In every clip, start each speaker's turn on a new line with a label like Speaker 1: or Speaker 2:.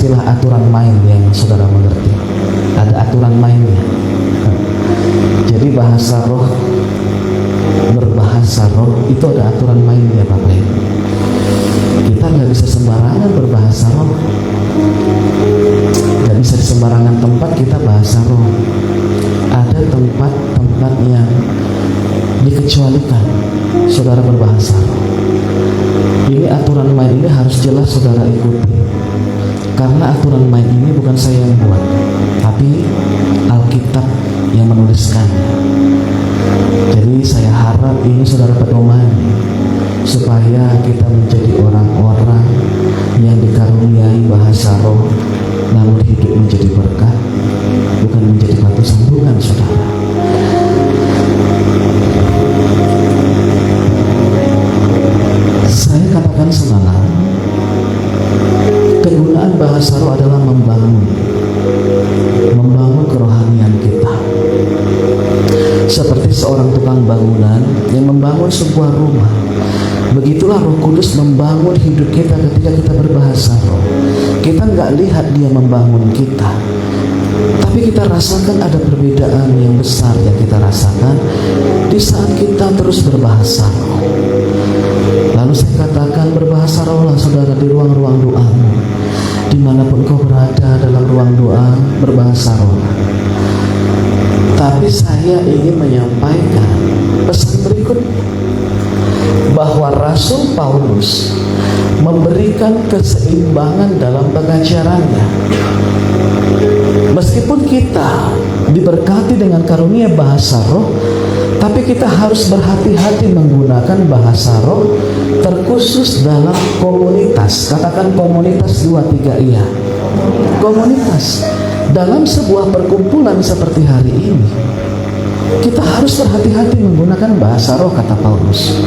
Speaker 1: istilah aturan main yang saudara mengerti. Ada aturan mainnya. Jadi bahasa roh, berbahasa roh itu ada aturan mainnya Bapak Ibu. Kita nggak bisa sembarangan berbahasa roh. Nggak bisa di sembarangan tempat kita bahasa roh. Ada tempat-tempat yang dikecualikan saudara berbahasa roh. Ini aturan main ini harus jelas saudara ikuti. Karena aturan main ini bukan saya yang buat, tapi Alkitab yang menuliskannya. Jadi saya harap ini saudara pedoman supaya kita menjadi orang-orang yang dikaruniai bahasa roh, namun hidup menjadi berkat, bukan menjadi batu sandungan saudara. Saya katakan semalam, kegunaan bahasa roh adalah membangun kerohanian kita. Seperti seorang tukang bangunan yang membangun sebuah rumah, begitulah Roh Kudus membangun hidup kita ketika kita berbahasa roh. Kita nggak lihat dia membangun kita, tapi kita rasakan ada perbedaan yang besar yang kita rasakan di saat kita terus berbahasa roh. Lalu saya katakan, berbahasa roh lah saudara di ruang-ruang doamu. Dimanapun kau berada dalam ruang doa, berbahasa roh. Tapi saya ingin menyampaikan pesan berikut, bahwa Rasul Paulus memberikan keseimbangan dalam pengajarannya. Meskipun kita diberkati dengan karunia bahasa roh, tapi kita harus berhati-hati menggunakan bahasa roh terkhusus dalam komunitas. Katakan komunitas 2-3 iya. Komunitas. Dalam sebuah perkumpulan seperti hari ini, kita harus berhati-hati menggunakan bahasa roh, kata Paulus.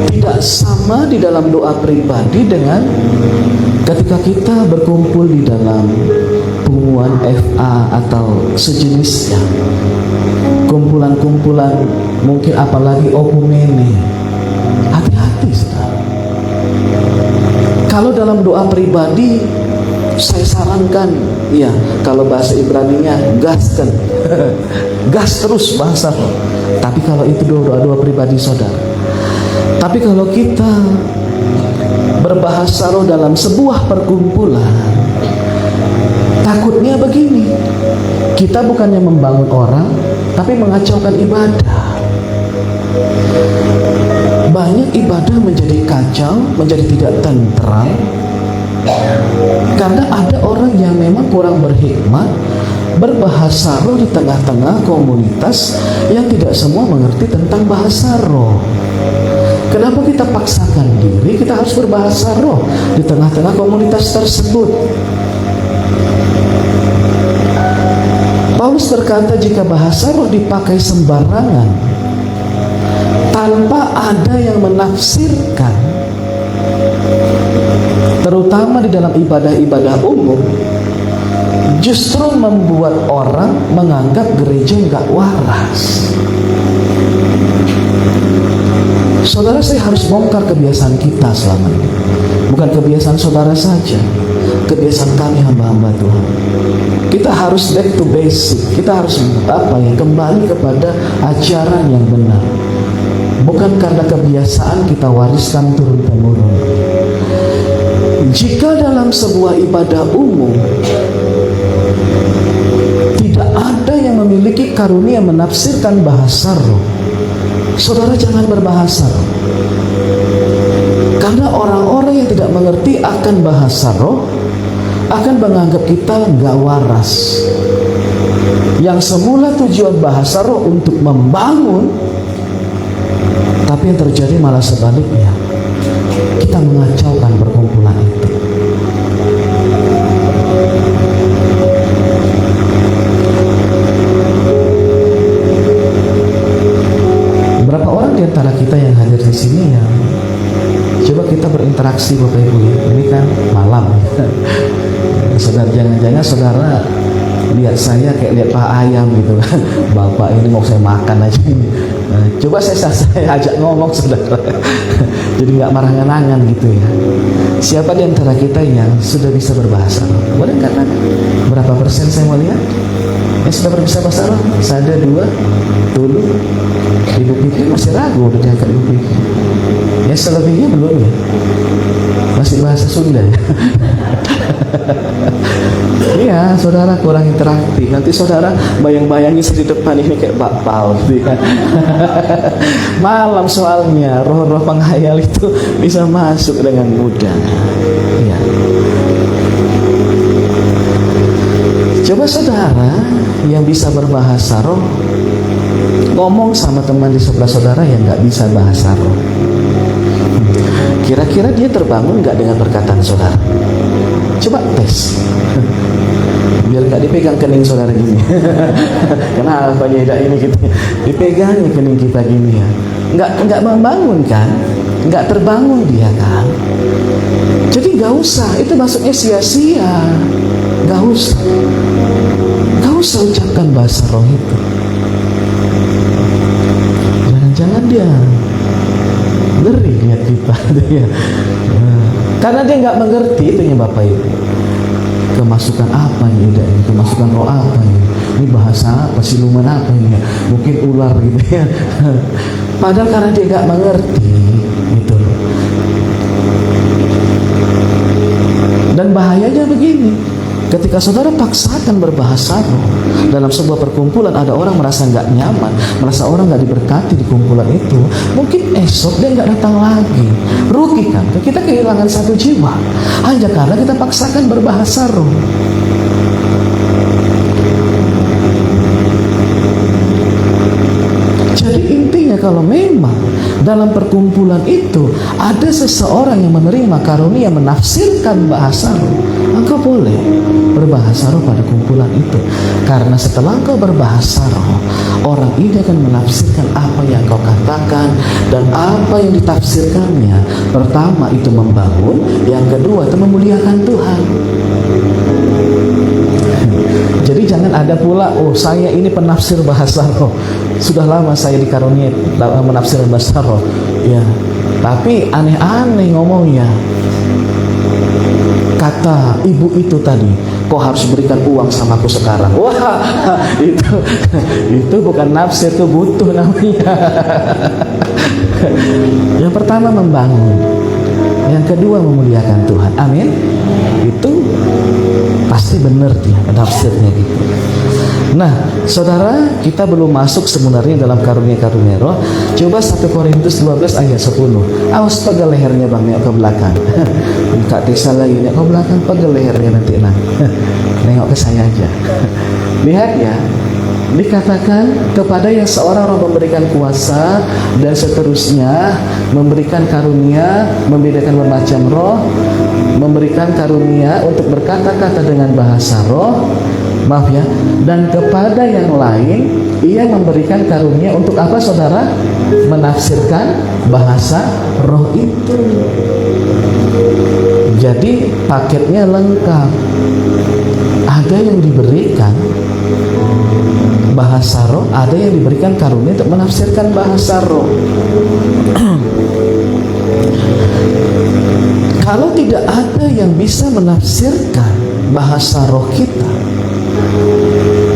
Speaker 1: Tidak sama di dalam doa pribadi dengan ketika kita berkumpul di dalam pengumuman FA atau sejenisnya, kumpulan-kumpulan, mungkin apalagi okumene. Hati-hati saudara. Kalau dalam doa pribadi, saya sarankan, ya, kalau bahasa Ibraninya gaskan, gas terus bahasa. Tapi kalau itu doa-doa pribadi saudara. Tapi kalau kita berbahasa roh dalam sebuah perkumpulan, takutnya begini, kita bukannya membangun orang, tapi mengacaukan ibadah. Banyak ibadah menjadi kacau, menjadi tidak tentram, karena ada orang yang memang kurang berhikmat berbahasa roh di tengah-tengah komunitas yang tidak semua mengerti tentang bahasa roh. Kenapa kita paksakan diri kita harus berbahasa roh di tengah-tengah komunitas tersebut? Paulus berkata, jika bahasa roh dipakai sembarangan tanpa ada yang menafsirkan, terutama di dalam ibadah-ibadah umum, justru membuat orang menganggap gereja nggak waras. Saudara, saya harus bongkar kebiasaan kita selama ini. Bukan kebiasaan saudara saja, kebiasaan kami hamba-hamba Tuhan. Kita harus back to basic. Kita harus kembali kepada ajaran yang benar. Bukan karena kebiasaan kita wariskan turun-temurun. Jika dalam sebuah ibadah umum tidak ada yang memiliki karunia menafsirkan bahasa roh, saudara jangan berbahasa roh. Karena orang-orang yang tidak mengerti akan bahasa roh akan menganggap kita nggak waras. Yang semula tujuan bahasa roh untuk membangun, tapi yang terjadi malah sebaliknya. Kita mengacaukan perkumpulan itu. Berapa orang di antara kita yang hadir di sini yang coba kita berinteraksi Bapak Ibu ya. Ini kan malam. Saudara, jangan-jangan saudara lihat saya kayak lihat Pak Ayam gitu kan. Bapak ini mau saya makan aja. Coba saya ajak ngomong saudara. Jadi nggak marah-marangan gitu ya. Siapa di antara kita yang sudah bisa berbahasa roh? Boleh katakan berapa persen saya mau lihat yang sudah berbisa bahasa roh? Ada 2, dulu. Ibu Pipi masih ragu udah diangkat Ibu Pipi. Ya selebihnya belum ya. Masih bahasa Sunda ya. Iya, saudara kurang interaktif. Nanti saudara bayang-bayangin di depan ini kayak bakpao gitu ya. Malam soalnya roh-roh penghayal itu bisa masuk dengan mudah. Ya. Coba saudara yang bisa berbahasa roh ngomong sama teman di sebelah saudara yang nggak bisa bahasa roh. Kira-kira dia terbangun nggak dengan perkataan saudara? Coba tes. Biar nggak dipegang kening saudara gini. Kenapa ya ini gitu? Dipegangnya kening kita gini ya. Nggak membangun kan? Nggak terbangun dia kan? Jadi nggak usah. Itu maksudnya sia-sia. Nggak usah ucapkan bahasa roh itu. Jangan-jangan dia ngeri lihat kita dia. Karena dia nggak mengerti itunya Bapak Ibu. Kemasukan apa ini udah ini? Kemasukan roh apa ini? Ini bahasa apa? Siluman apa ini? Mungkin ular gitu ya. Padahal karena dia nggak mengerti itu. Dan bahayanya begini. Ketika saudara paksakan berbahasa roh dalam sebuah perkumpulan, ada orang merasa nggak nyaman, merasa orang nggak diberkati di kumpulan itu, mungkin esok dia nggak datang lagi. Rugi kan? Kita kehilangan satu jiwa hanya karena kita paksakan berbahasa roh. Jadi intinya kalau memang dalam perkumpulan itu ada seseorang yang menerima karunia menafsirkan bahasa roh, engkau boleh berbahasa roh pada kumpulan itu. Karena setelah engkau berbahasa roh, orang ini akan menafsirkan apa yang kau katakan, dan apa yang ditafsirkannya, pertama itu membangun, yang kedua itu memuliakan Tuhan. Jadi jangan ada pula, oh saya ini penafsir bahasa roh, sudah lama saya dikaruniai menafsir bahasa roh, ya. Tapi aneh-aneh ngomongnya. Kata ibu itu tadi, kok harus berikan uang sama aku sekarang? Wah, itu bukan nafsir, itu butuh namanya. Yang pertama membangun, yang kedua memuliakan Tuhan. Amin. Itu pasti benar dia nafsirnya gitu. Nah, saudara, kita belum masuk sebenarnya dalam karunia-karunia roh. Coba 1 Korintus 12 ayat 10. Awas pegal lehernya Bang, nengok ke belakang. Kak Tisa lagi nengok ke belakang, pegal lehernya nanti nah. Nengok ke saya aja. Lihat ya. Dikatakan kepada yang seorang roh memberikan kuasa dan seterusnya, memberikan karunia, membedakan bermacam roh, memberikan karunia untuk berkata-kata dengan bahasa roh, maaf ya, dan kepada yang lain ia memberikan karunia untuk apa saudara? Menafsirkan bahasa roh itu. Jadi paketnya lengkap. Ada yang diberikan bahasa roh, ada yang diberikan karunia untuk menafsirkan bahasa roh. Kalau tidak ada yang bisa menafsirkan bahasa roh kita,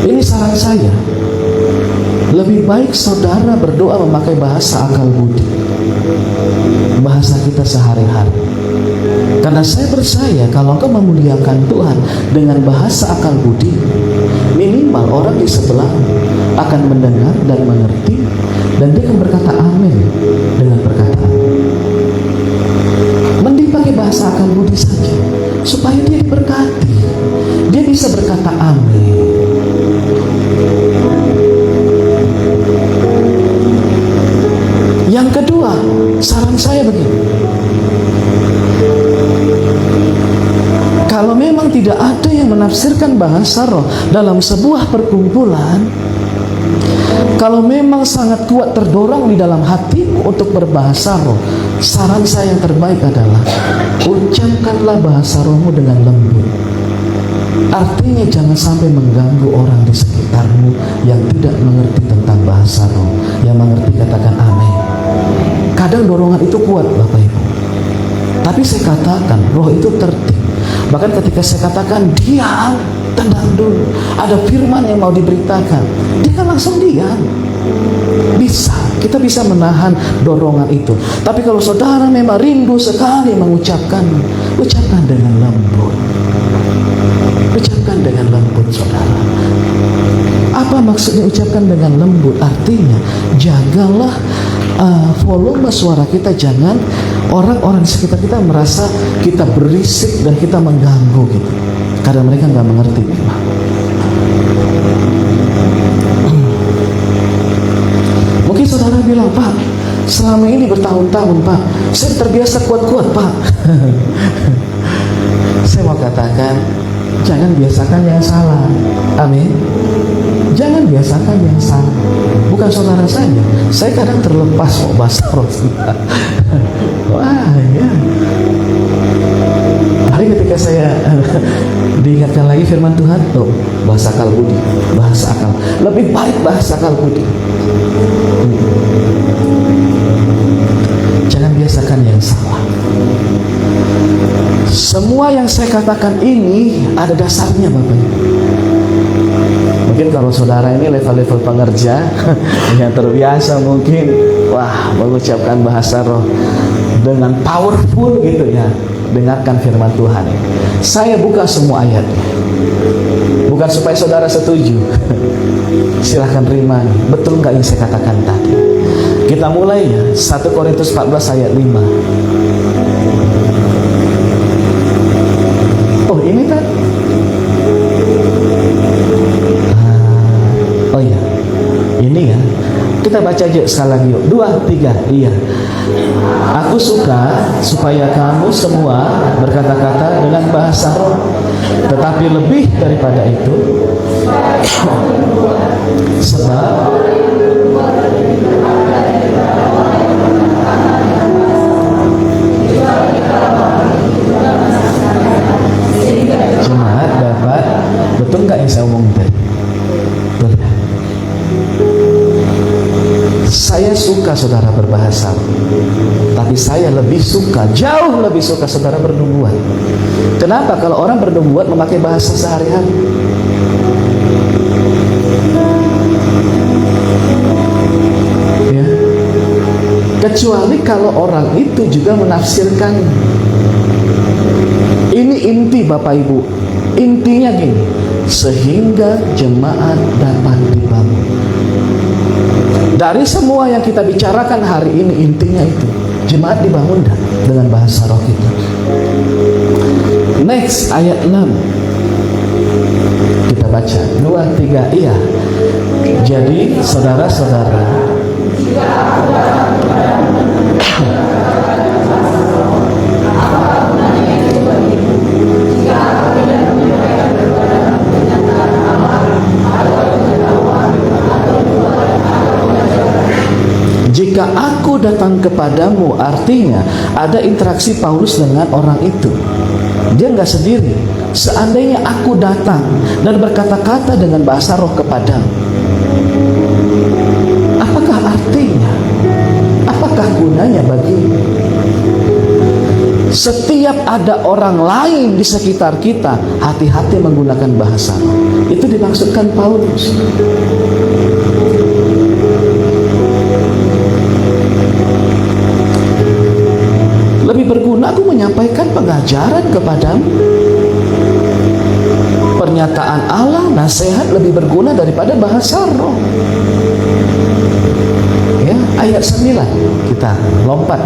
Speaker 1: ini saran saya, lebih baik saudara berdoa memakai bahasa akal budi, bahasa kita sehari-hari. Karena saya percaya kalau engkau memuliakan Tuhan dengan bahasa akal budi, minimal orang di sebelah akan mendengar dan mengerti, dan dia akan berkata amin dengan perkataan. Mending pakai bahasa akal budi saja supaya dia diberkati. Dia bisa berkata amin. Yang kedua, saran saya begini. Kalau memang tidak ada yang menafsirkan bahasa roh dalam sebuah perkumpulan, kalau memang sangat kuat terdorong di dalam hatimu untuk berbahasa roh, saran saya yang terbaik adalah ucapkanlah bahasa rohmu dengan lembut. Artinya jangan sampai mengganggu orang di sekitarmu yang tidak mengerti tentang bahasa roh, yang mengerti kuat Bapak Ibu. Tapi saya katakan roh itu tertib. Bahkan ketika saya katakan diam, tenang dulu, ada firman yang mau diberitakan, dia kan langsung diam. Bisa, kita bisa menahan dorongan itu. Tapi kalau saudara memang rindu sekali mengucapkan, ucapkan dengan lembut. Ucapkan dengan lembut saudara. Apa maksudnya ucapkan dengan lembut? Artinya jagalah volume suara kita, jangan orang-orang di sekitar kita merasa kita berisik dan kita mengganggu gitu. Karena mereka nggak mengerti. Mungkin saudara bilang, Pak, selama ini bertahun-tahun Pak, saya terbiasa kuat-kuat Pak. Saya mau katakan, jangan biasakan yang salah. Amin. Jangan biasakan yang salah. Bukan saudara saja, saya kadang terlepas kok bahasa roh. Wah ya. Hari ketika saya diingatkan lagi firman Tuhan, tuh bahasa akal budi, bahasa akal. Lebih baik bahasa akal budi. Jangan biasakan yang salah. Semua yang saya katakan ini ada dasarnya Bapak Ibu. Mungkin kalau saudara ini level-level pengerja yang terbiasa mungkin, wah, mengucapkan bahasa roh dengan powerful gitu ya. Dengarkan firman Tuhan. Saya buka semua ayatnya. Bukan supaya saudara setuju. Silahkan terima. Betul nggak yang saya katakan tadi? Kita mulai ya. 1 Korintus 14 ayat 5. Oh ini kan? Oh iya. Ini ya. Kita baca aja sekali lagi yuk. 2, 3. Iya. Aku suka supaya kamu semua berkata-kata dengan bahasa roh, tetapi lebih daripada itu, sebab jemaat dapat, betul nggak yang saya omongin tadi? Betul ya? Saya suka saudara berbahasa, tapi saya lebih suka, jauh lebih suka saudara bernubuat. Kenapa? Kalau orang bernubuat memakai bahasa sehari-hari. Ya. Kecuali kalau orang itu juga menafsirkan. Ini inti Bapak Ibu. Intinya gini, sehingga jemaat dapat dibangun. Dari semua yang kita bicarakan hari ini, intinya itu, jemaat dibangun dengan bahasa roh kita. Next, ayat 6. Kita baca 2, 3. Iya. Jadi saudara-saudara, jika aku datang kepadamu, artinya ada interaksi Paulus dengan orang itu. Dia nggak sendiri. Seandainya aku datang dan berkata-kata dengan bahasa roh kepadamu, apakah artinya? Apakah gunanya bagimu? Setiap ada orang lain di sekitar kita, hati-hati menggunakan bahasa roh. Itu dimaksudkan Paulus. Lebih berguna aku menyampaikan pengajaran kepadamu. Pernyataan Allah, nasihat lebih berguna daripada bahasa roh. Ya, ayat 9 kita lompat.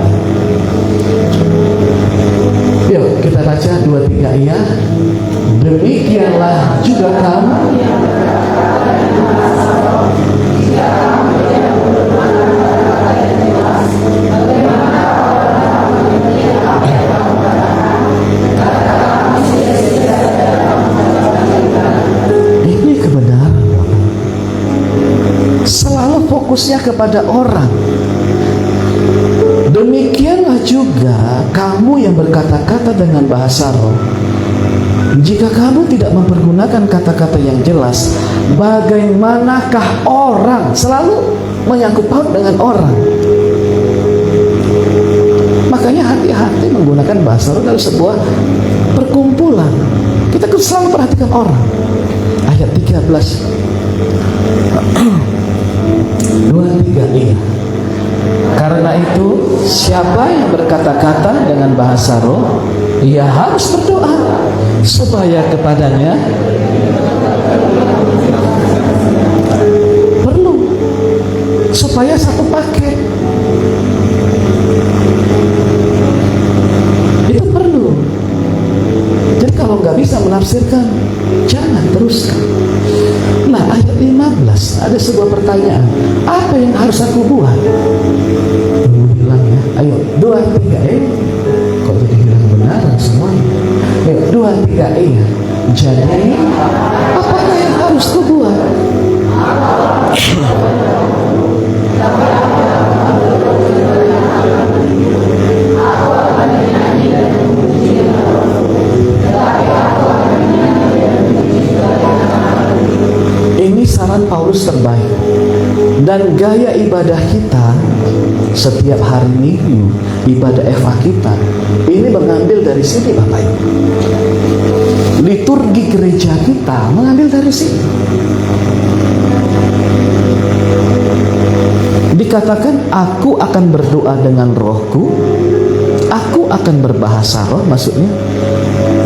Speaker 1: Yuk kita baca 2, 3 iya. Demikianlah juga kamu. Fokusnya kepada orang. Demikianlah juga kamu yang berkata-kata dengan bahasa roh. Jika kamu tidak mempergunakan kata-kata yang jelas, bagaimanakah orang? Selalu menyangkut paut dengan orang. Makanya hati-hati menggunakan bahasa roh dalam sebuah perkumpulan. Kita harus selalu perhatikan orang. Ayat 13 2-3 ini. Karena itu siapa yang berkata-kata dengan bahasa roh, ia harus berdoa supaya kepadanya perlu, supaya satu paket. Itu perlu. Jadi kalau nggak bisa menafsirkan, jangan teruskan. Nah, ayat 15 ada sebuah pertanyaan, apa yang harus aku buat? Tunggu bilang ya, ayo 2-3 kok jadi bilang benar semuanya? Ayo 2-3 ya. Jadi apakah yang harus aku buat? Ini saran Paulus terbaik. Dan gaya ibadah kita setiap hari Minggu, ibadah Eva kita, ini mengambil dari sini Bapak Ibu. Liturgi gereja kita mengambil dari sini. Dikatakan, aku akan berdoa dengan rohku, aku akan berbahasa roh, maksudnya,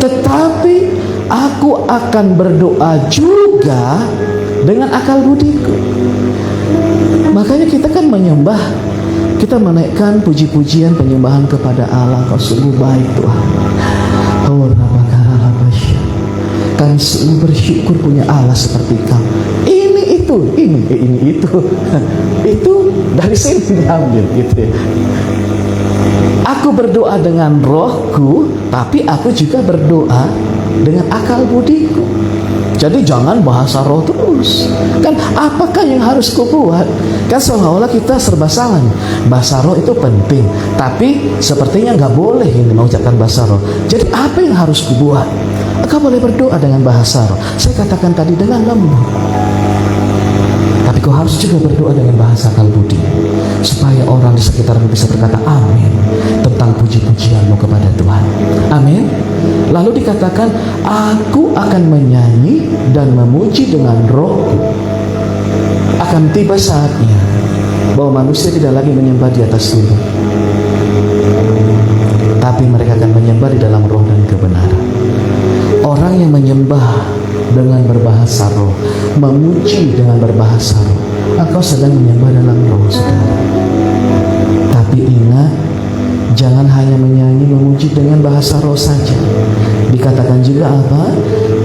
Speaker 1: tetapi aku akan berdoa juga dengan akal budiku. Makanya kita kan menyembah, kita menaikkan puji-pujian penyembahan kepada Allah. Kau sungguh baik Tuhan. Oh Rabbakarabasya, kami sungguh bersyukur punya Allah seperti Kau. Ini itu itu dari sini diambil gitu ya. Aku berdoa dengan rohku, tapi aku juga berdoa dengan akal budiku. Jadi jangan bahasa roh terus. Kan apakah yang harus kubuat? Kan seolah-olah kita serba salah. Bahasa roh itu penting, tapi sepertinya nggak boleh ini mengucapkan bahasa roh. Jadi apa yang harus kubuat? Kau boleh berdoa dengan bahasa roh. Saya katakan tadi dengan lembut. Tapi kau harus juga berdoa dengan bahasa akal budi, supaya orang di sekitarmu bisa berkata amin tentang puji-pujianmu kepada Tuhan. Amin. Lalu dikatakan, aku akan menyanyi dan memuji dengan rohku. Akan tiba saatnya bahwa manusia tidak lagi menyembah di atas tubuh, tapi mereka akan menyembah di dalam roh dan kebenaran. Orang yang menyembah dengan berbahasa roh, memuji dengan berbahasa roh, engkau sedang menyembah dalam roh, saudara. Tapi ingat, jangan hanya menyanyi memuji dengan bahasa roh saja. Dikatakan juga apa?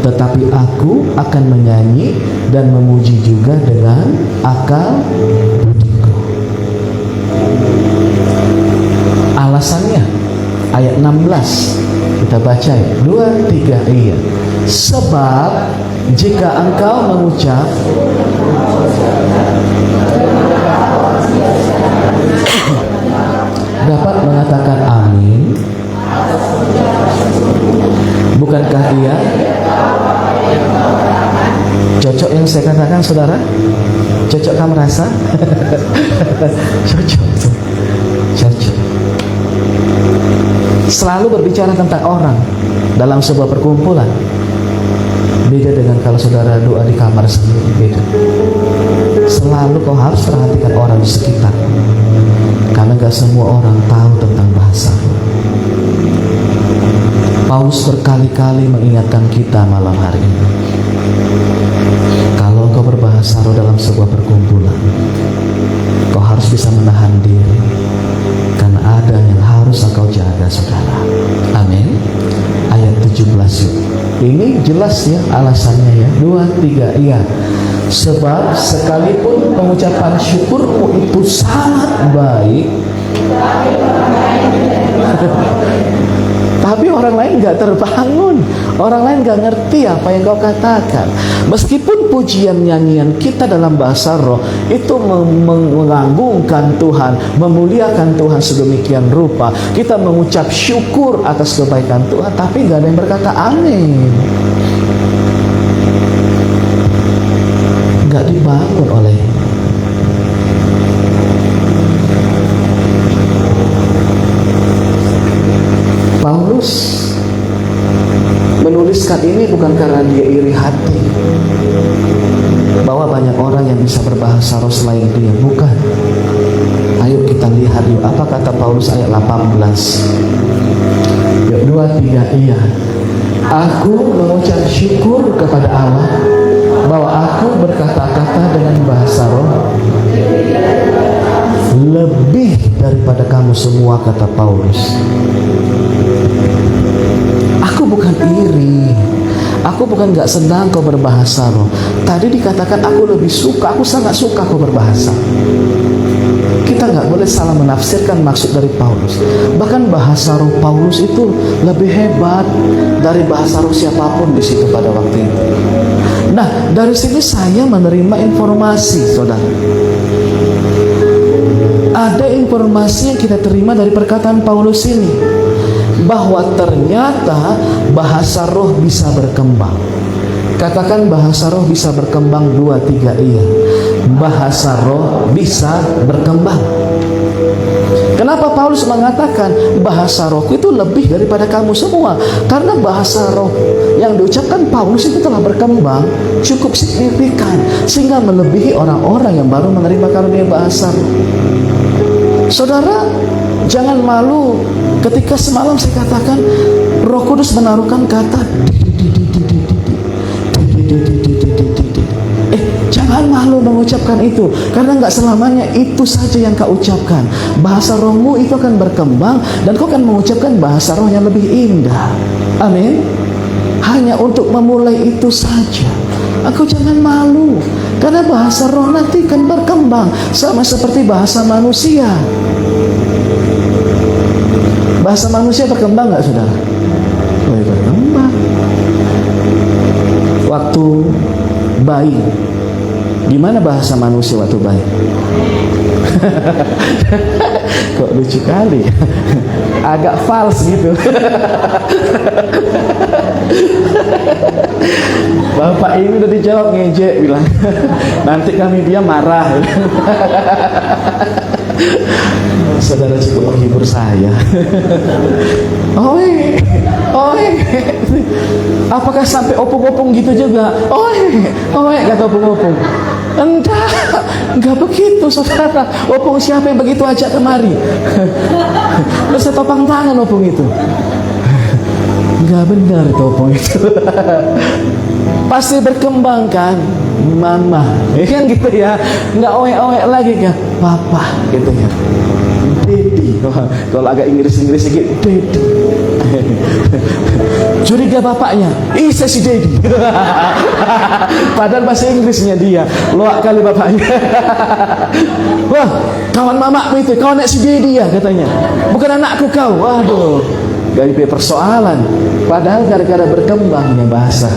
Speaker 1: Tetapi aku akan menyanyi dan memuji juga dengan akal budiku. Alasannya ayat 16 kita baca ya, 2-3 iya. Sebab jika engkau mengucap dapat mengatakan amin, bukankah iya? Cocok yang saya katakan saudara? Cocok kamu rasa? Cocok. Selalu berbicara tentang orang dalam sebuah perkumpulan. Beda dengan kalau saudara doa di kamar sendiri, beda. Selalu kau harus perhatikan orang di sekitar, karena gak semua orang tahu tentang bahasa. Paulus berkali-kali mengingatkan kita malam hari ini, kalau kau berbahasa roh dalam sebuah perkumpulan, kau harus bisa menahan diri, karena ada yang harus engkau jaga, saudara. Amin. Ayat 17 yuk. Ini jelas ya alasannya ya. 2-3 iya. Sebab sekalipun pengucapan syukurmu itu sangat baik, tapi orang lain gak terbangun, orang lain gak ngerti apa yang kau katakan. Meskipun pujian nyanyian kita dalam bahasa roh itu mengagungkan Tuhan, memuliakan Tuhan sedemikian rupa, kita mengucap syukur atas kebaikan Tuhan, tapi gak ada yang berkata amin. Gak dibangun oleh menuliskan ini bukan karena dia iri hati bahwa banyak orang yang bisa berbahasa roh selain dia, bukan. Ayo kita lihat yuk, apa kata Paulus ayat 18. Yuk, 2, 3, iya. Aku mengucap syukur kepada Allah bahwa aku berkata-kata dengan bahasa roh lebih daripada kamu semua, kata Paulus. Aku bukan iri, aku bukan gak senang kau berbahasa roh. Tadi dikatakan aku lebih suka, aku sangat suka kau berbahasa. Kita gak boleh salah menafsirkan maksud dari Paulus. Bahkan bahasa roh Paulus itu lebih hebat dari bahasa roh siapapun di situ pada waktu itu. Nah, dari sini saya menerima informasi, saudara. Ada informasi yang kita terima dari perkataan Paulus ini, bahwa ternyata bahasa roh bisa berkembang. Katakan bahasa roh bisa berkembang, 2, 3, iya. Bahasa roh bisa berkembang. Kenapa Paulus mengatakan bahasa rohku itu lebih daripada kamu semua? Karena bahasa roh yang diucapkan Paulus itu telah berkembang cukup signifikan, sehingga melebihi orang-orang yang baru menerima karunia bahasa roh. Saudara, jangan malu ketika semalam saya katakan Roh Kudus menaruhkan kata jangan malu mengucapkan itu, karena nggak selamanya itu saja yang kau ucapkan. Bahasa rohmu itu akan berkembang dan kau akan mengucapkan bahasa roh yang lebih indah. Amin. Hanya untuk memulai itu saja. Aku jangan malu, karena bahasa roh nanti akan berkembang sama seperti bahasa manusia. Bahasa manusia berkembang nggak, saudara? Oh, berkembang. Waktu bayi, gimana bahasa manusia waktu bayi? Kok lucu kali, agak false gitu. Bapak ini udah dijawab ngejek, bilang nanti kami dia marah. Saudara cukup menghibur saya. Oi, oi. Apakah sampai opung-opung gitu juga? Oi, oi, kata opung-opung. Enggak begitu, saudara. Opung siapa yang begitu ajak kemari? Terus topang tangan opung itu. Enggak benar itu opung itu. Pasti berkembang kan, mama, kan gitu ya. Enggak oe-oe lagi kan, papa gitu ya. Daddy, kalau agak Inggris sedikit, daddy. Curiga bapaknya, saya si daddy. Padahal bahasa Inggrisnya dia, loak kali bapaknya. Wah, kawan mamaku itu, kau anak si daddy ya katanya. Bukan anakku kau. Waduh, gak ada persoalan. Padahal gara-gara berkembangnya bahasa.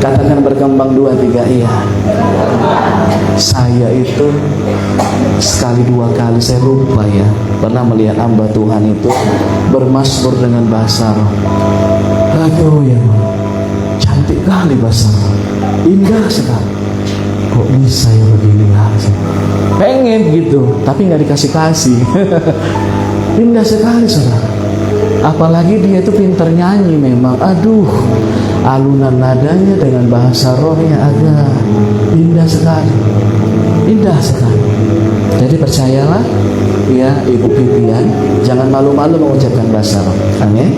Speaker 1: Katakan berkembang, 2, 3, iya. Saya itu sekali 2 kali, saya lupa ya, pernah melihat hamba Tuhan itu bermasmur dengan bahasa roh. Aduh ya, cantik kali bahasa roh, indah sekali. Kok bisa ya begini lah? Pengen gitu, tapi nggak dikasih-kasih. Indah sekali, saudara. Apalagi dia itu pintar nyanyi memang. Aduh, alunan nadanya dengan bahasa rohnya agak indah sekali. Indah sekali. Jadi percayalah ya Ibu Vivian, jangan malu-malu mengucapkan bahasa roh. Amin.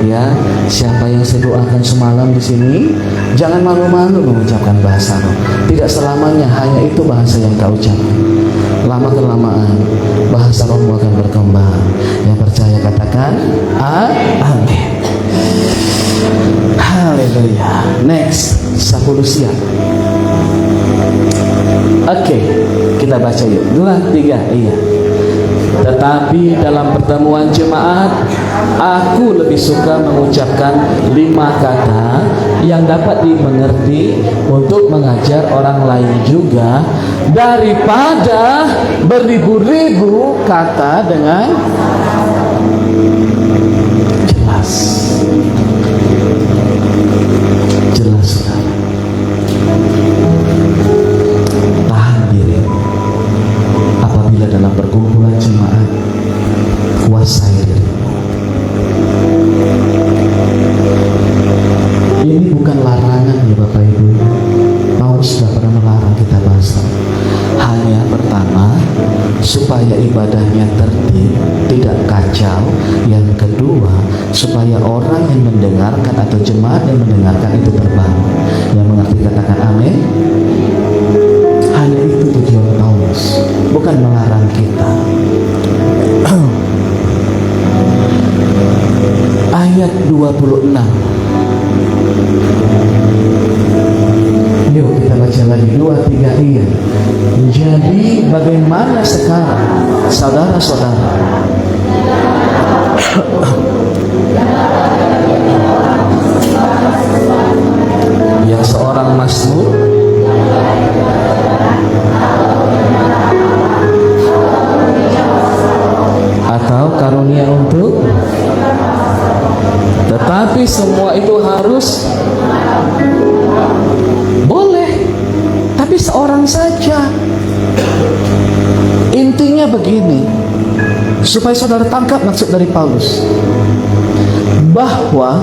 Speaker 1: Ya, siapa yang saya doakan semalam di sini, jangan malu-malu mengucapkan bahasa roh. Tidak selamanya hanya itu bahasa yang kau ucapkan. Lama-kelamaan bahasa rohmu akan berkembang. Yang percaya katakan amin. Haleluya. Next, 10 siap. Oke, kita baca yuk. 2, 3, iya. Tetapi dalam pertemuan jemaat, aku lebih suka mengucapkan 5 kata yang dapat dimengerti untuk mengajar orang lain juga, daripada beribu-ribu kata dengan jelas. Jelas sekali. Tahan diri. Apabila dalam perkumpulan jemaat, kuasai dirimu. Ini bukan larangan ya Bapak Ibu. Paulus tidak pernah melarang kita bahasa. Hanya pertama, supaya ibadahnya tertib, tidak kacau. Yang kedua, supaya orang yang mendengarkan atau jemaat yang mendengarkan itu terbangun. Yang mengerti katakan amin. Hanya itu tujuan Paulus, bukan melarang kita. Ayat 26. Yuk kita baca lagi 2-3 iya. Jadi bagaimana sekarang saudara-saudara? Yang seorang mazmur atau karunia untuk, tetapi semua itu harus boleh, tapi seorang saja. Intinya begini, supaya saudara tangkap maksud dari Paulus, bahwa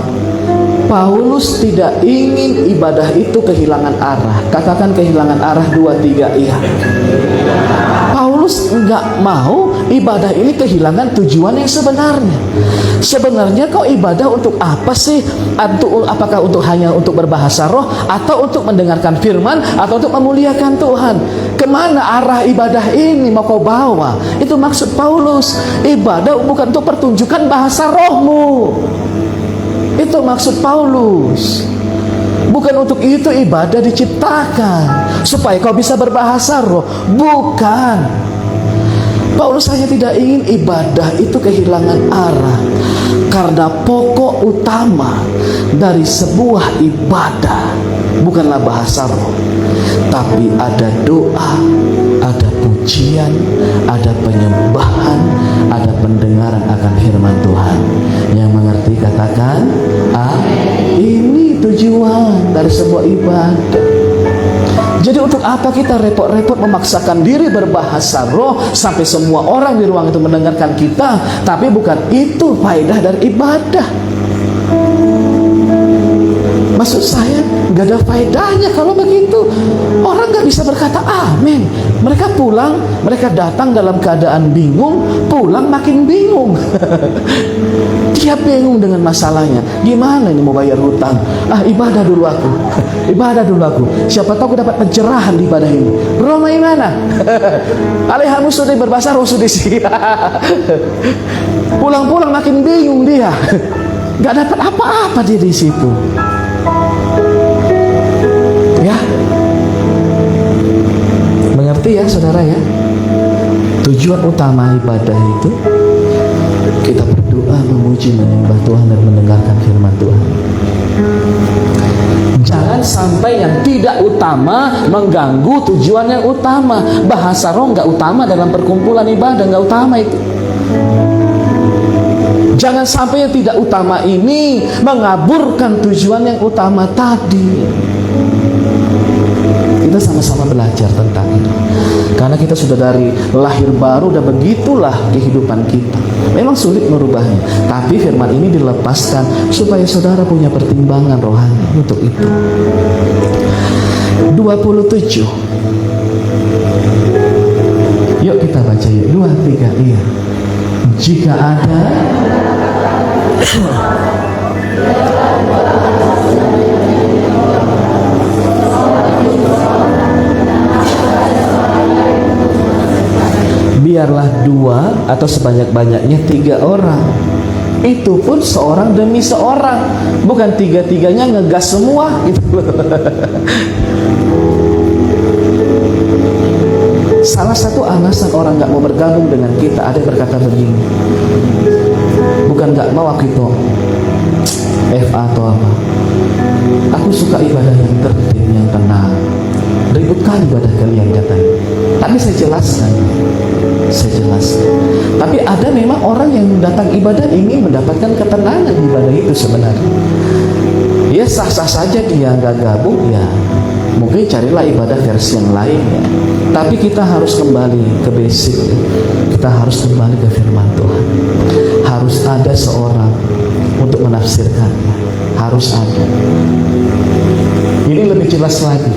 Speaker 1: Paulus tidak ingin ibadah itu kehilangan arah. Katakan kehilangan arah 2-3 iya. Paulus nggak mau ibadah ini kehilangan tujuan yang sebenarnya. Sebenarnya kau ibadah untuk apa sih? Apakah hanya untuk berbahasa roh, atau untuk mendengarkan firman, atau untuk memuliakan Tuhan? Kemana arah ibadah ini mau kau bawa? Itu maksud Paulus. Ibadah bukan untuk pertunjukan bahasa rohmu. Itu maksud Paulus. Bukan untuk itu ibadah diciptakan, supaya kau bisa berbahasa roh. Bukan. Paulus hanya tidak ingin ibadah itu kehilangan arah. Karena pokok utama dari sebuah ibadah bukanlah bahasa roh, tapi ada doa, ada pujian, ada penyembahan, ada pendengaran akan firman Tuhan. Yang mengerti katakan ini tujuan dari sebuah ibadah. Jadi untuk apa kita repot-repot memaksakan diri berbahasa roh sampai semua orang di ruang itu mendengarkan kita, tapi bukan itu faedah dari ibadah. Maksud saya, gak ada faedahnya kalau begitu. Orang gak bisa berkata amin. Mereka pulang, mereka datang dalam keadaan bingung, pulang makin bingung. Dia bingung dengan masalahnya. Gimana ini mau bayar hutang? Ibadah dulu aku. Ibadah dulu aku. Siapa tahu aku dapat pencerahan di ibadah ini. Roma mana? Alihmu sudah berbahasa roh sudah sih. Pulang-pulang makin bingung dia. Gak dapat apa-apa dia di situ. Ya, mengerti ya saudara ya? Tujuan utama ibadah itu kita berdoa, memuji, menyembah Tuhan dan mendengarkan firman Tuhan. Jangan sampai yang tidak utama mengganggu tujuan yang utama. Bahasa roh nggak utama dalam perkumpulan ibadah, nggak utama itu. Jangan sampai yang tidak utama ini mengaburkan tujuan yang utama tadi. Kita sama-sama belajar tentang ini. Karena kita sudah dari lahir baru, dan begitulah kehidupan kita. Memang sulit merubahnya, tapi firman ini dilepaskan supaya saudara punya pertimbangan rohani untuk itu. 27. Yuk kita baca yuk. 2-3 iya. Jika ada biarlah 2 atau sebanyak-banyaknya 3 orang. Itu pun seorang demi seorang, bukan 3-3-nya ngegas semua gitu. Salah satu alasan orang gak mau bergabung dengan kita, ada yang berkata begini, bukan gak mau aku itu FA atau apa, aku suka ibadah yang tertib, yang tenang. Ribut kali ibadah kalian katanya. Tapi saya jelaskan. Tapi ada memang orang yang datang ibadah ingin mendapatkan ketenangan di ibadah itu sebenarnya. Ya sah-sah saja dia nggak gabung, ya mungkin carilah ibadah versi yang lain ya. Tapi kita harus kembali ke basic. Kita harus kembali ke firman Tuhan. harus ada seorang untuk menafsirkannya. Harus ada. Ini lebih jelas lagi.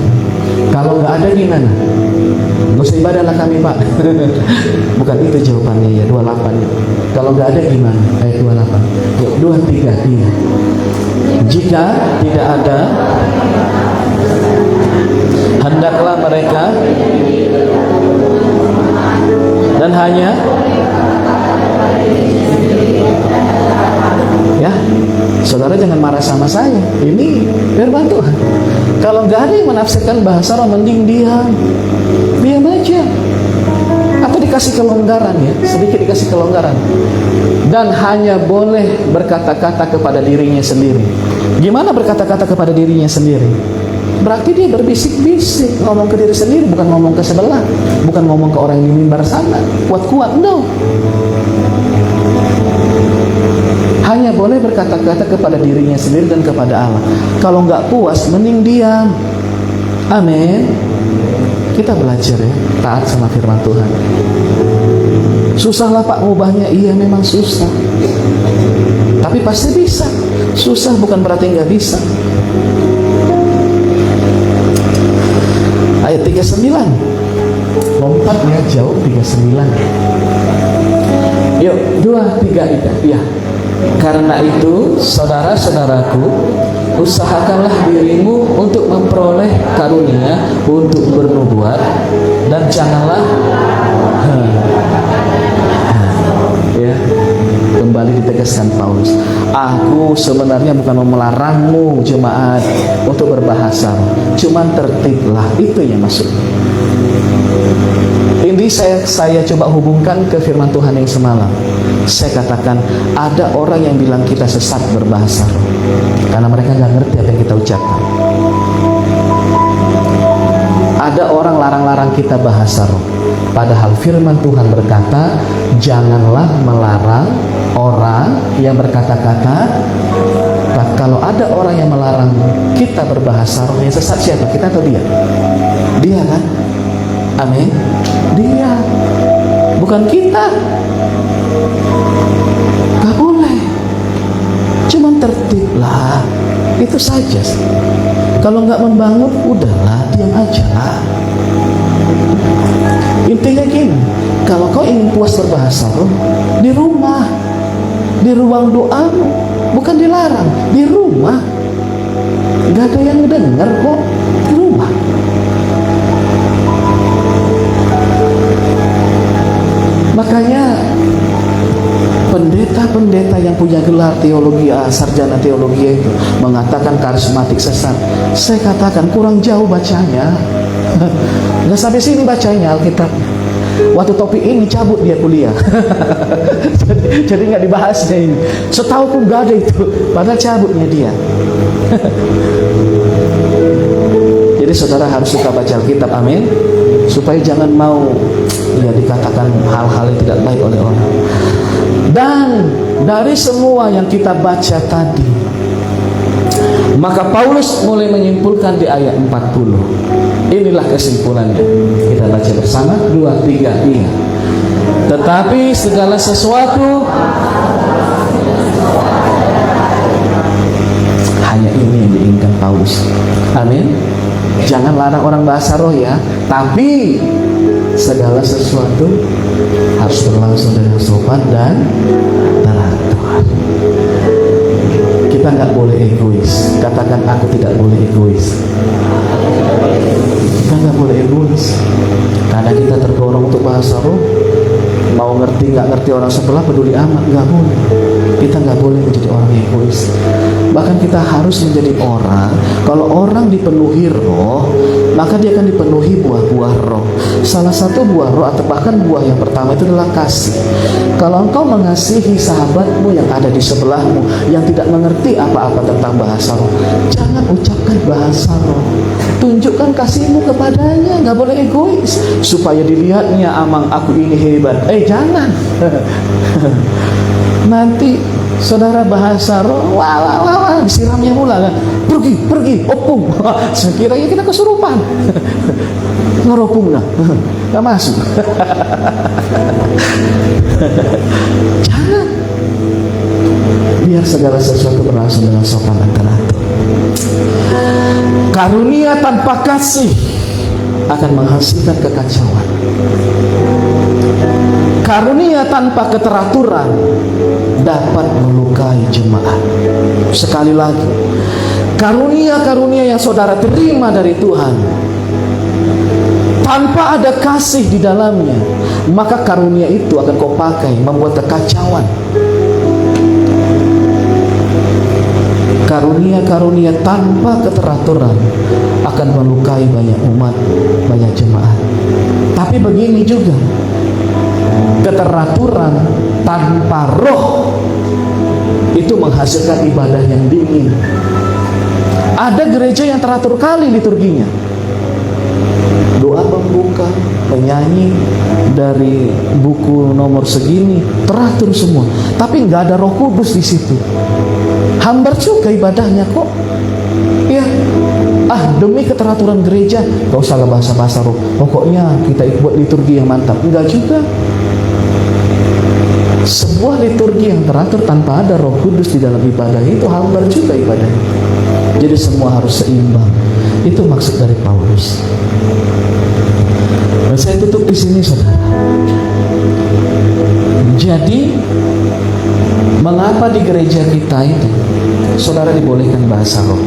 Speaker 1: Kalau nggak ada gimana? Nggak usah ibadahlah kami, Pak. Bukan itu jawabannya ya, 28 ya. Kalau nggak ada gimana? Ayat 28. Yuk, 23. Iya. Jika tidak ada, hendaklah mereka dan hanya ya, saudara jangan marah sama saya. Ini firman Tuhan. Kalau nggak ada yang menafsirkan bahasa roh, mending diam aja. Atau dikasih kelonggaran ya, sedikit dikasih kelonggaran. Dan hanya boleh berkata-kata kepada dirinya sendiri. Gimana berkata-kata kepada dirinya sendiri? Berarti dia berbisik-bisik, ngomong ke diri sendiri, bukan ngomong ke sebelah, bukan ngomong ke orang yang di mimbar sana, kuat-kuat, no. Hanya boleh berkata-kata kepada dirinya sendiri dan kepada Allah. Kalau nggak puas, mending diam. Amin. Kita belajar ya, taat sama firman Tuhan. Susah lah Pak ngubahnya, iya memang susah. Tapi pasti bisa. Susah bukan berarti nggak bisa. Ayat 39. Lompat ya, jauh 39. Yuk, 2, 3 itu. Ya. Karena itu, saudara-saudaraku, usahakanlah dirimu untuk memperoleh karunia untuk bernubuat, dan janganlah ya, kembali ditegaskan Paulus, aku sebenarnya bukan mau melarangmu jemaat untuk berbahasa, cuman tertiblah, itu yang maksudnya. Ini saya coba hubungkan ke firman Tuhan yang semalam. Saya katakan ada orang yang bilang kita sesat berbahasa roh karena mereka nggak ngerti apa yang kita ucapkan. Ada orang larang-larang kita bahasa roh, padahal firman Tuhan berkata janganlah melarang orang yang berkata-kata. Kalau ada orang yang melarang kita berbahasa roh, yang sesat siapa? Kita atau dia? Dia kan? Amin. Dia, bukan kita. Gak boleh. Cuman tertiblah, itu saja. Kalau nggak membangun, udahlah, diam aja lah. Intinya gini, kalau kau ingin puas berbahasa roh, di rumah, di ruang doa, bukan dilarang, di rumah. Gak ada yang dengar kok, di rumah. Makanya pendeta-pendeta yang punya gelar teologi, sarjana teologi itu mengatakan karismatik sesat. Saya katakan kurang jauh bacanya. Nggak sampai sini bacanya Alkitab. Waktu topik ini cabut dia kuliah. jadi nggak dibahasnya ini. Setahu pun nggak ada itu. Padahal cabutnya dia. Jadi saudara harus suka baca Alkitab, amin. Supaya jangan mau ya dikatakan hal-hal yang tidak baik oleh orang. Dan dari semua yang kita baca tadi, maka Paulus mulai menyimpulkan di ayat 40. Inilah kesimpulannya. Kita baca bersama, 2, 3, iya. Tetapi segala sesuatu, hanya ini yang diinginkan Paulus. Amin. Jangan larang orang bahasa roh ya, tapi segala sesuatu harus berlangsung dengan sopan dan teratur. Kita nggak boleh egois. Katakan, aku tidak boleh egois. Kita nggak boleh egois karena kita terdorong untuk bahasa roh. Mau ngerti nggak ngerti orang sebelah, peduli amat, nggak boleh. Kita nggak boleh menjadi orang egois. Bahkan kita harus menjadi orang, kalau orang dipenuhi roh, maka dia akan dipenuhi buah-buah roh. Salah satu buah roh atau bahkan buah yang pertama itu adalah kasih. Kalau engkau mengasihi sahabatmu yang ada di sebelahmu, yang tidak mengerti apa-apa tentang bahasa roh, jangan ucapkan bahasa roh. Tunjukkan kasihmu kepadanya, nggak boleh egois. Supaya dilihatnya, amang aku ini hebat. Jangan. Nanti saudara bahasa roh, wah, disiramnya mula kan. Pergi, opung. Sekiranya kita kesurupan. Ngeropung dah. Gak masuk. Jangan. Biar segala sesuatu berlangsung dengan sopan dan teratur. Karunia tanpa kasih akan menghasilkan kekacauan. Karunia tanpa keteraturan dapat melukai jemaat. Sekali lagi, karunia-karunia yang saudara terima dari Tuhan tanpa ada kasih di dalamnya, maka karunia itu akan kau pakai membuat kekacauan. Karunia-karunia tanpa keteraturan akan melukai banyak umat, banyak jemaat. Tapi begini juga, keteraturan tanpa roh itu menghasilkan ibadah yang dingin. Ada gereja yang teratur kali liturginya, doa pembuka, penyanyi dari buku nomor segini teratur semua, tapi nggak ada Roh Kudus di situ. Hambar juga ibadahnya kok. Ya, demi keteraturan gereja, gak usah bahasa-bahasa roh. Pokoknya kita buat liturgi yang mantap. Enggak juga. Sebuah liturgi yang teratur tanpa ada Roh Kudus di dalam ibadah itu hambar juga ibadahnya. Jadi semua harus seimbang. Itu maksud dari Paulus. Dan saya tutup di sini, saudara. Jadi, mengapa di gereja kita itu saudara dibolehkan bahasa roh?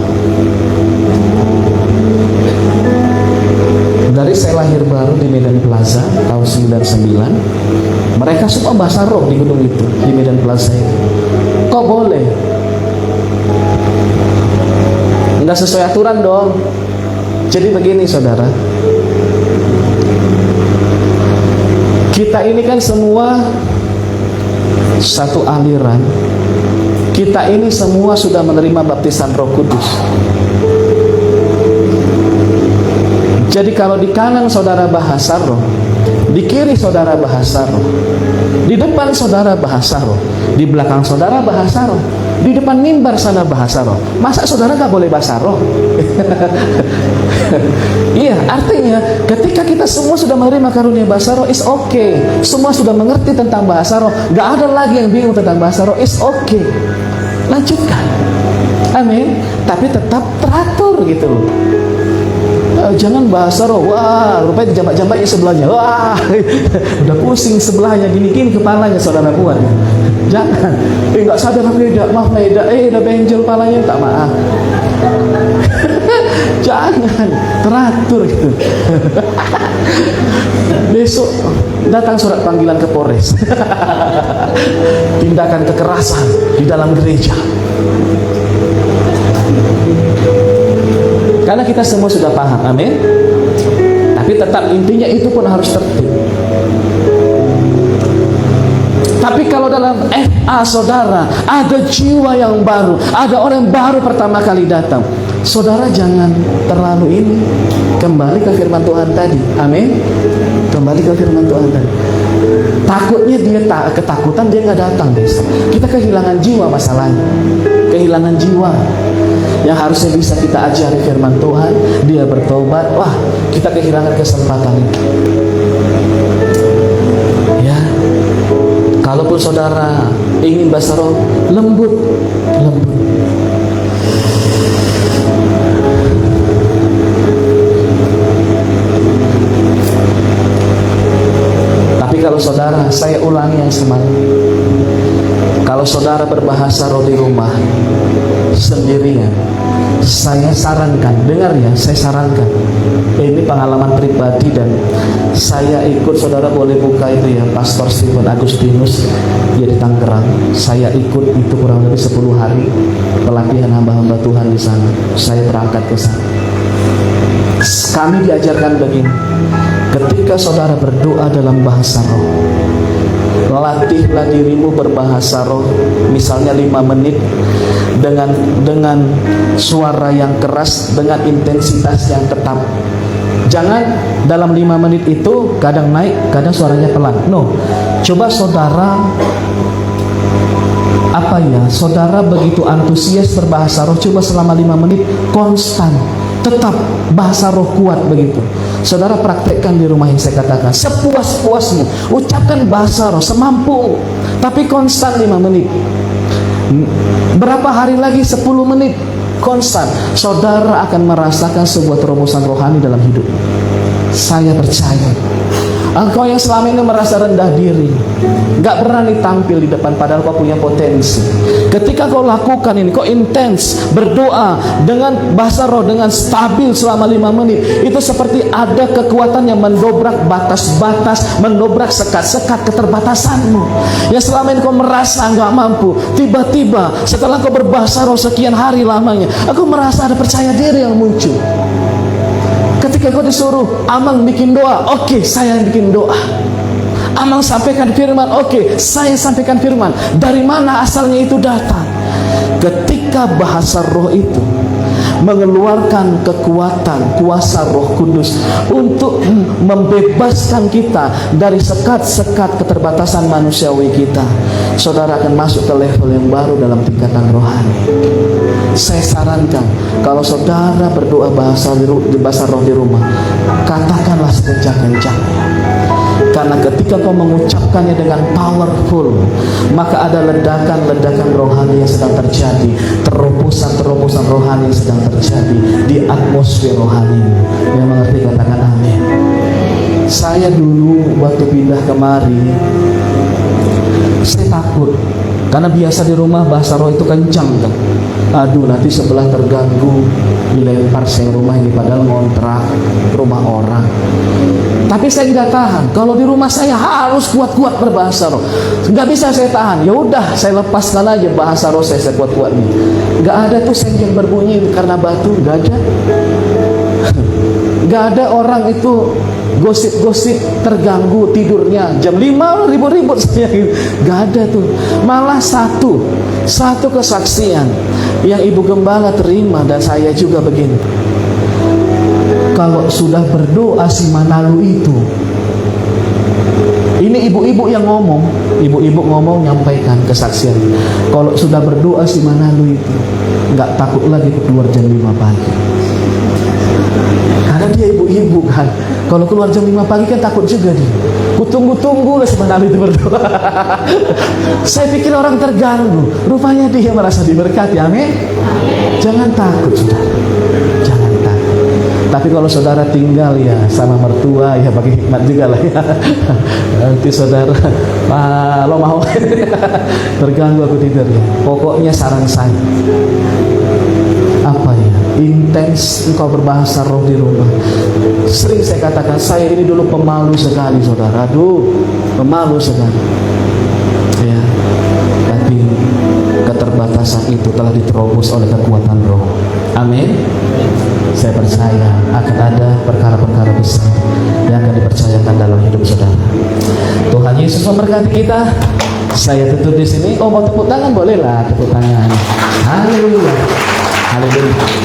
Speaker 1: Dari saya lahir baru di Medan Plaza tahun 99, mereka semua bahasa roh di gedung itu, di Medan Plaza itu. Kok boleh? Enggak sesuai aturan dong. Jadi begini, saudara, kita ini kan semua satu aliran. Kita ini semua sudah menerima baptisan Roh Kudus. Jadi kalau di kanan saudara bahasa roh, di kiri saudara bahasa roh, di depan saudara bahasa roh, di belakang saudara bahasa roh, di depan mimbar sana bahasa roh. Masa saudara gak boleh bahasa roh? Iya, artinya ketika kita semua sudah menerima karunia bahasa roh, is okay. Semua sudah mengerti tentang bahasa roh, gak ada lagi yang bingung tentang bahasa roh, is okay. Lanjutkan, amin. Tapi tetap teratur gitu loh. Jangan bahasa roh, wah rupanya dijambak-jambaknya sebelahnya, wah udah pusing sebelahnya, gini-gini kepalanya saudara buat. Jangan, nggak sadar beda, maaf beda, udah benjol kepalanya, tak maaf. Jangan, teratur gitu. Besok datang surat panggilan ke Polres. Tindakan kekerasan di dalam gereja. Karena kita semua sudah paham, amin. Tapi tetap intinya itu pun harus tertib. Tapi kalau dalam FA saudara ada jiwa yang baru, ada orang yang baru pertama kali datang, saudara jangan terlalu ini. Kembali ke firman Tuhan tadi, amin. Kembali ke firman Tuhan tadi. Takutnya dia ketakutan, dia nggak datang besok. Kita kehilangan jiwa masalahnya, kehilangan jiwa. Yang harusnya bisa kita ajari firman Tuhan, dia bertobat, wah kita kehilangan kesempatan itu. Ya, kalaupun saudara ingin bahasa roh, lembut. Tapi kalau saudara, saya ulangi yang semalam, kalau saudara berbahasa roh di rumah sendirian, saya sarankan, dengar ya, saya sarankan, ini pengalaman pribadi dan saya ikut, saudara boleh buka itu ya, Pastor Stephen Agustinus, dia di Tangerang. Saya ikut itu kurang lebih 10 hari pelatihan hamba-hamba Tuhan di sana. Saya berangkat ke sana. Kami diajarkan begini, ketika saudara berdoa dalam bahasa roh, latihlah dirimu berbahasa roh, misalnya 5 menit dengan suara yang keras, dengan intensitas yang tetap. Jangan dalam 5 menit itu kadang naik, kadang suaranya pelan. No, coba saudara saudara begitu antusias berbahasa roh, coba selama 5 menit konstan, tetap bahasa roh kuat begitu. Saudara praktekkan di rumah yang saya katakan, sepuas-puasmu ucapkan bahasa roh semampu, tapi konstan 5 menit. Berapa hari lagi? 10 menit konstan, saudara akan merasakan sebuah terobosan rohani dalam hidup. Saya percaya. Engkau yang selama ini merasa rendah diri, gak berani tampil di depan, padahal kau punya potensi. Ketika kau lakukan ini, kau intens berdoa dengan bahasa roh, dengan stabil selama 5 menit, itu seperti ada kekuatan yang mendobrak batas-batas, mendobrak sekat-sekat keterbatasanmu. Yang selama ini kau merasa gak mampu, tiba-tiba setelah kau berbahasa roh sekian hari lamanya, aku merasa ada percaya diri yang muncul. Ketika kau disuruh, Amang bikin doa, oke, saya bikin doa. Amang sampaikan firman, oke, saya sampaikan firman. Dari mana asalnya itu datang? Ketika bahasa roh itu mengeluarkan kekuatan, kuasa Roh Kudus untuk membebaskan kita dari sekat-sekat keterbatasan manusiawi kita, saudara akan masuk ke level yang baru dalam tingkatan rohani. Saya sarankan, kalau saudara berdoa bahasa roh di rumah, katakanlah sekencang-kencangnya. Karena ketika kau mengucapkannya dengan powerful, maka ada ledakan-ledakan rohani yang sedang terjadi, terobosan-terobosan rohani yang sedang terjadi di atmosfer rohani. Yang mengerti katakan amin. Saya dulu waktu pindah kemari, saya takut. Karena biasa di rumah bahasa roh itu kencang kan. Aduh, nanti sebelah terganggu, dilempar saya rumah ini, padahal ngontrak rumah orang. Tapi saya nggak tahan. Kalau di rumah saya harus kuat-kuat berbahasa roh. Nggak bisa saya tahan. Ya udah, saya lepaskan aja bahasa roh saya kuat-kuatnya. Nggak ada tuh senjang berbunyi karena batu, nggak ada. Nggak ada orang itu gosip-gosip terganggu tidurnya jam 5 ribut-ribut saya. Nggak ada tuh. Malah satu kesaksian yang Ibu Gembala terima dan saya juga begini. Kalau sudah berdoa si Manalu itu, ini ibu-ibu yang ngomong, nyampaikan kesaksian. Kalau sudah berdoa si Manalu itu, nggak takut lagi keluar jam 5 pagi. Karena dia ibu-ibu kan, kalau keluar jam 5 pagi kan takut juga dia. Kutunggu-tunggu lah si Manalu itu berdoa. Saya pikir orang terganggu, rupanya dia merasa diberkati. Amin. Jangan takut, saudara. Jangan takut. Tapi kalau saudara tinggal ya sama mertua, ya pakai hikmat juga lah ya. Nanti saudara, lo mau terganggu aku tidurnya. Pokoknya saran saya, apa ya, intens engkau berbahasa roh di rumah. Sering saya katakan, saya ini dulu pemalu sekali saudara. Aduh, pemalu sekali ya. Tapi keterbatasan itu telah diterobos oleh kekuatan roh. Amin. Saya percaya akan ada perkara-perkara besar yang akan dipercayakan dalam hidup saudara. Tuhan Yesus memberkati kita. Saya tutup di sini. Oh, mau tepuk tangan boleh lah, tepuk tangan. Haleluya. Haleluya.